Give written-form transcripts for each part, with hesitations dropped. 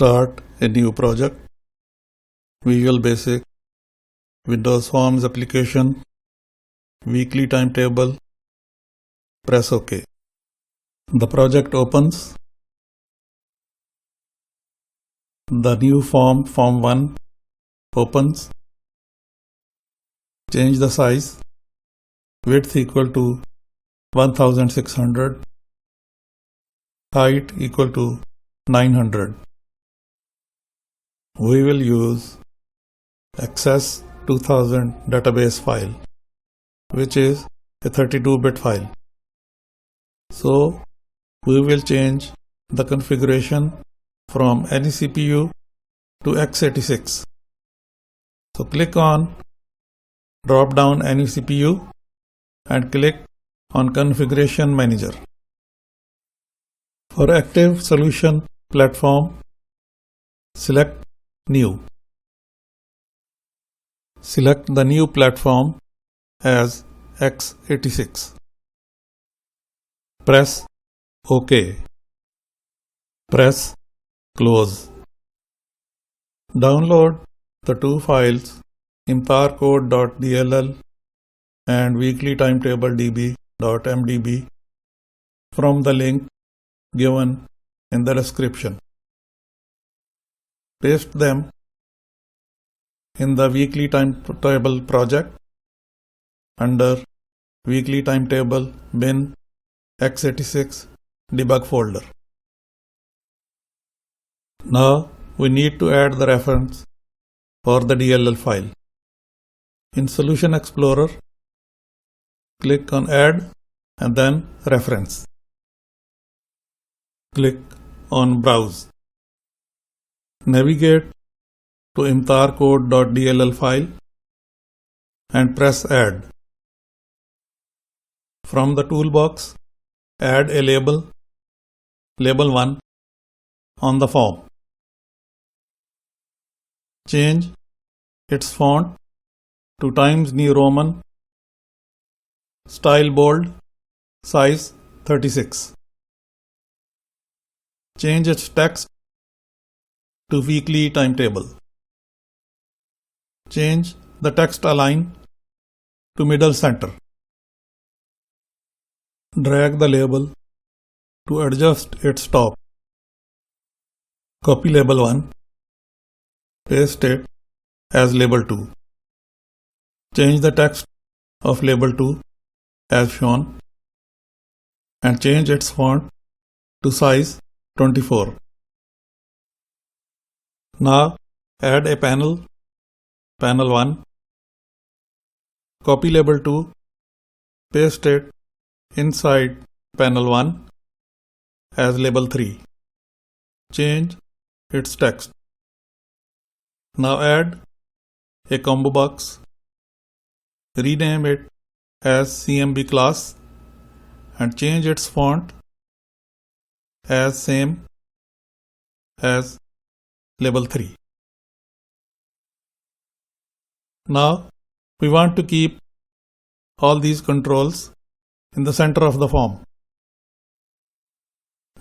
Start a new project. Visual Basic, Windows Forms application, weekly timetable. Press OK. The project opens. The new form 1, opens. Change the size. Width equal to 1600. Height equal to 900. We will use Access 2000 database file, which is a 32-bit file. So we will change the configuration from any CPU to x86. So click on drop down any CPU and click on Configuration Manager. For Active Solution Platform, select New. Select the new platform as x86. Press OK. Press Close. Download the two files imtarcode.dll and weeklytimetabledb.mdb from the link given in the description. Paste them in the weekly timetable project under weekly timetable bin x86 debug folder. Now we need to add the reference for the DLL file. In Solution Explorer, click on Add and then Reference. Click on Browse. Navigate to imtarcode.dll file and press Add. From the toolbox, add a label, Label 1, on the form. Change its font to Times New Roman, style bold, size 36. Change its text to weekly timetable. Change the text align to middle center. Drag the label to adjust its top. Copy label 1. Paste it as label 2. Change the text of label 2 as shown and change its font to size 24. Now add a panel, panel 1. Copy label 2, paste it inside panel 1 as label 3. Change its text. Now add a combo box. Rename it as CMB class and change its font as same as label 3. Now we want to keep all these controls in the center of the form.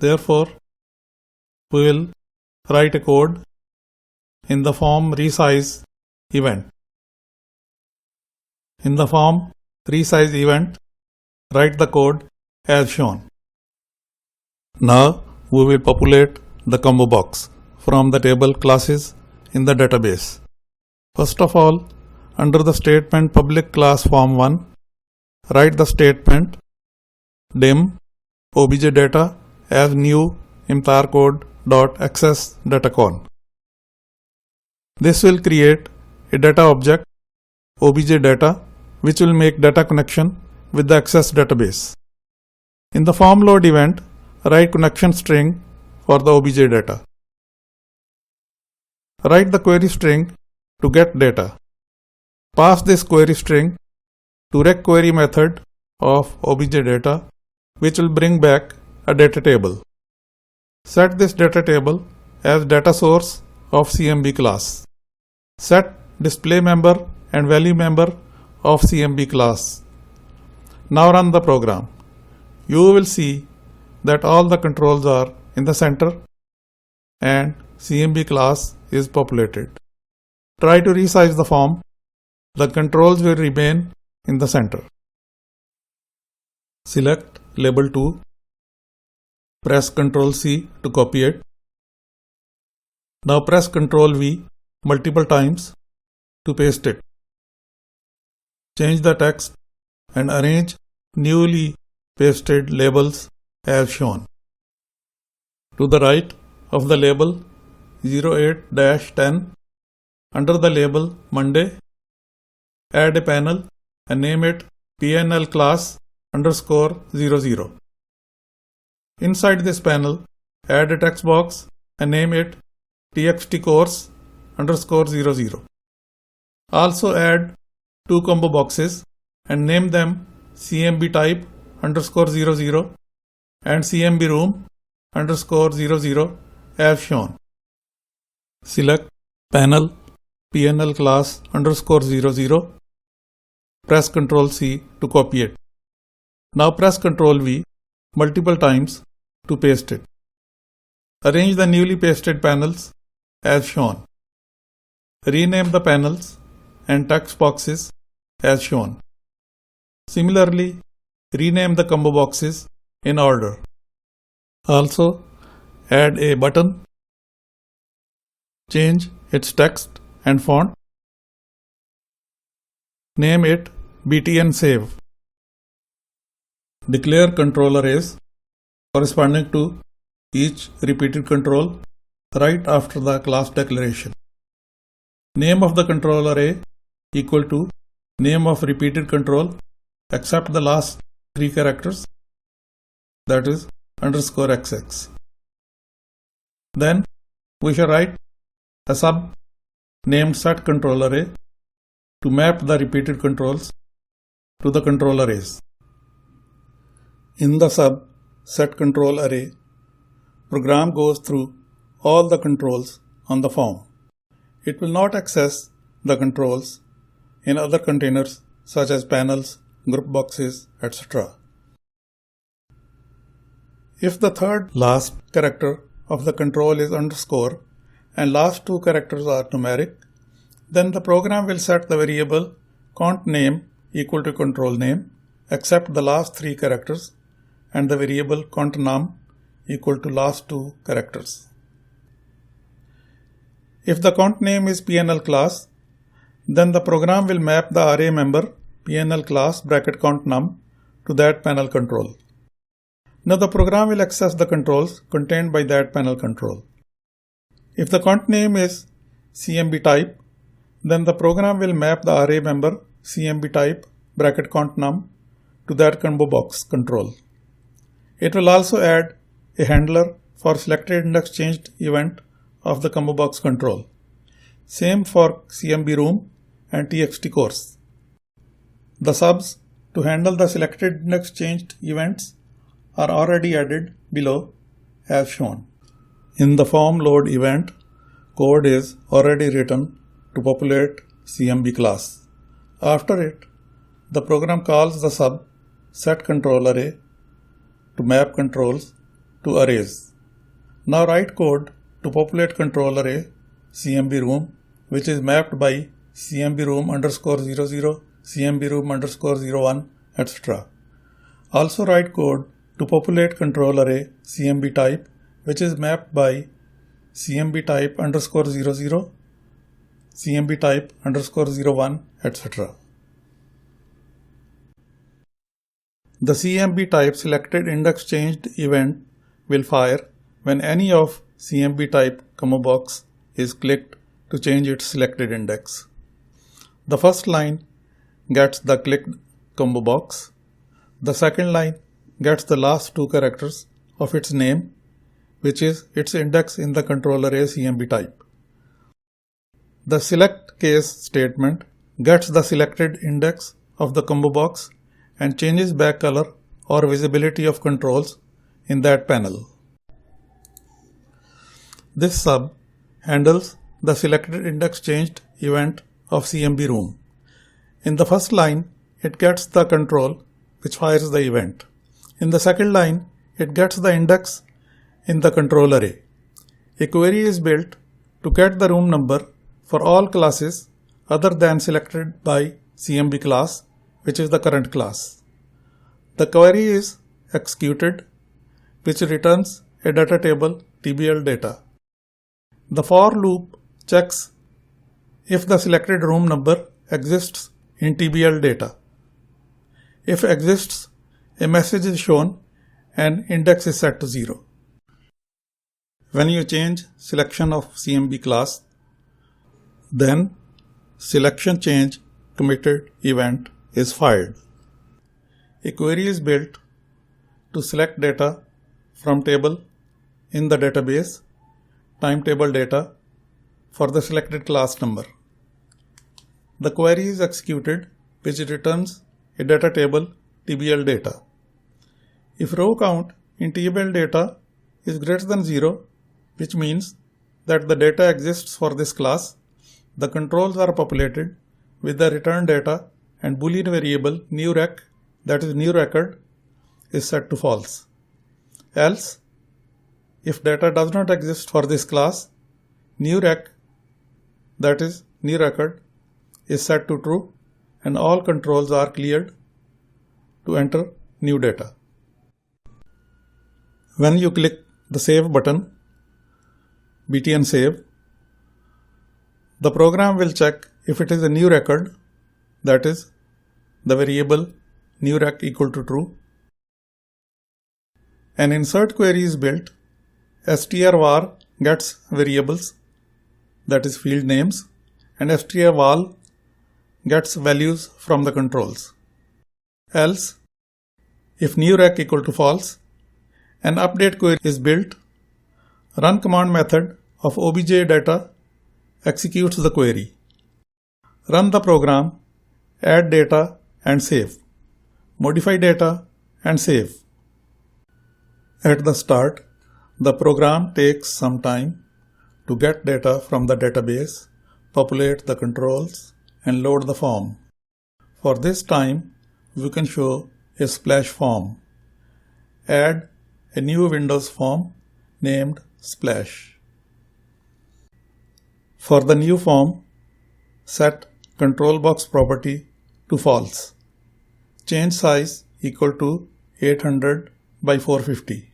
Therefore, we will write a code in the form resize event. In the form resize event, write the code as shown. Now we will populate the combo box from the table classes in the database. First of all, under the statement public class form1, write the statement dim obj data as new imtarcode.access datacon. This will create a data object obj data which will make data connection with the access database. In the form load event, write connection string for the obj data. Write the query string to get data. Pass this query string to recquery method of obj data, which will bring back a data table. Set this data table as data source of CMB class. Set display member and value member of CMB class. Now run the program. You will see that all the controls are in the center and CMB class is populated. Try to resize the form. The controls will remain in the center. Select label 2. Press Ctrl C to copy it. Now press Ctrl V multiple times to paste it. Change the text and arrange newly pasted labels as shown. To the right of the label 08-10, under the label Monday, add a panel and name it PNL class _00. Inside this panel, add a text box and name it TXT course _00. Also add 2 combo boxes and name them CMB type _00 and CMB room _00 as shown. Select panel PNL class _00. Press Ctrl C to copy it. Now press Ctrl V multiple times to paste it. Arrange the newly pasted panels as shown. Rename the panels and text boxes as shown. Similarly, rename the combo boxes in order. Also, add a button. Change its text and font. Name it BTN Save. Declare control arrays corresponding to each repeated control right after the class declaration. Name of the control array equal to name of repeated control except the last 3 characters, that is _XX. Then we shall write a sub named set control array to map the repeated controls to the control arrays. In the sub set control array, program goes through all the controls on the form. It will not access the controls in other containers such as panels, group boxes, etc. If the third last character of the control is underscore and last 2 characters are numeric, then the program will set the variable cont name equal to control name except the last 3 characters and the variable cont num equal to last 2 characters. If the cont name is PNL class, then the program will map the array member PNL class {cont num to that panel control. Now the program will access the controls contained by that panel control. If the cont name is CMB type, then the program will map the array member CMB type {cont num to that combo box control. It will also add a handler for selected index changed event of the combo box control. Same for CMB room and TXT course. The subs to handle the selected index changed events are already added below as shown. In the form load event, code is already written to populate CMB class. After it, the program calls the sub set control array to map controls to arrays. Now write code to populate control array CMB room, which is mapped by CMB room _00, CMB room _01, etc. Also write code to populate control array CMB type, which is mapped by CMB type _00, CMB type _01, etc. The CMB type selected index changed event will fire when any of CMB type combo box is clicked to change its selected index. The first line gets the clicked combo box. The second line gets the last 2 characters of its name, which is its index in the control array CMB type. The select case statement gets the selected index of the combo box and changes back color or visibility of controls in that panel. This sub handles the selected index changed event of CMB room. In the first line, it gets the control which fires the event. In the second line, it gets the index in the control array. A query is built to get the room number for all classes other than selected by CMB class, which is the current class. The query is executed, which returns a data table TBL data. The for loop checks if the selected room number exists in TBL data. If exists, a message is shown and index is set to 0. When you change selection of CMB class, then selection change committed event is fired. A query is built to select data from table in the database, timetable data for the selected class number. The query is executed, which returns a data table TBL data. If row count in TBL data is greater than 0, which means that the data exists for this class, the controls are populated with the return data and boolean variable newRec, that is new record, is set to false. Else, if data does not exist for this class, newRec, that is new record, is set to true and all controls are cleared to enter new data. When you click the Save button, btn save, the program will check if it is a new record, that is the variable newRec equal to true. An insert query is built. strvar gets variables, that is field names, and strval gets values from the controls. Else, if newRec equal to false, an update query is built. Run command method of obj data executes the query. Run the program, add data and save. Modify data and save. At the start, the program takes some time to get data from the database, populate the controls, and load the form. For this time, we can show a splash form. Add a new Windows form named Splash. For the new form, set control box property to false. Change size equal to 800 by 450.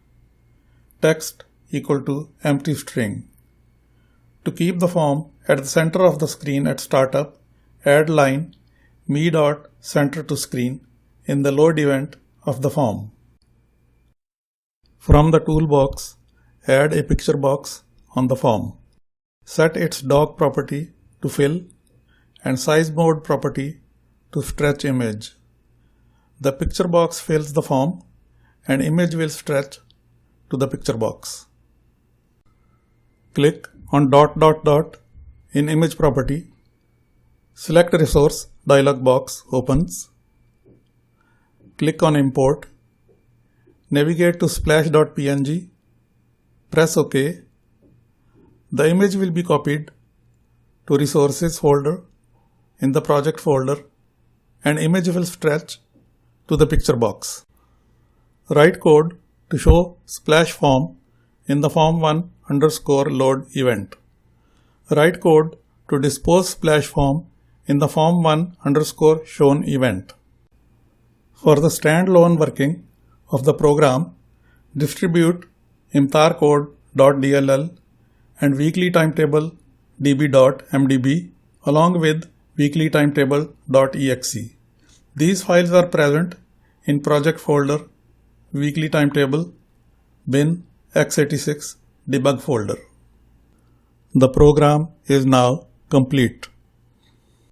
Text equal to empty string. To keep the form at the center of the screen at startup, add line me.center to screen in the load event of the form. From the toolbox, add a picture box on the form. Set its dog property to fill and size mode property to stretch image. The picture box fills the form and image will stretch to the picture box. Click on ... in image property. Select resource dialog box opens. Click on import. Navigate to splash.png. Press OK. The image will be copied to resources folder in the project folder and image will stretch to the picture box. Write code to show splash form in the form1_load event. Write code to dispose splash form in the form1_shown event. For the standalone working of the program, distribute imtarcode.dll and weekly timetable db.mdb along with weekly timetable.exe. These files are present in project folder weekly timetable bin x86 debug folder. The program is now complete.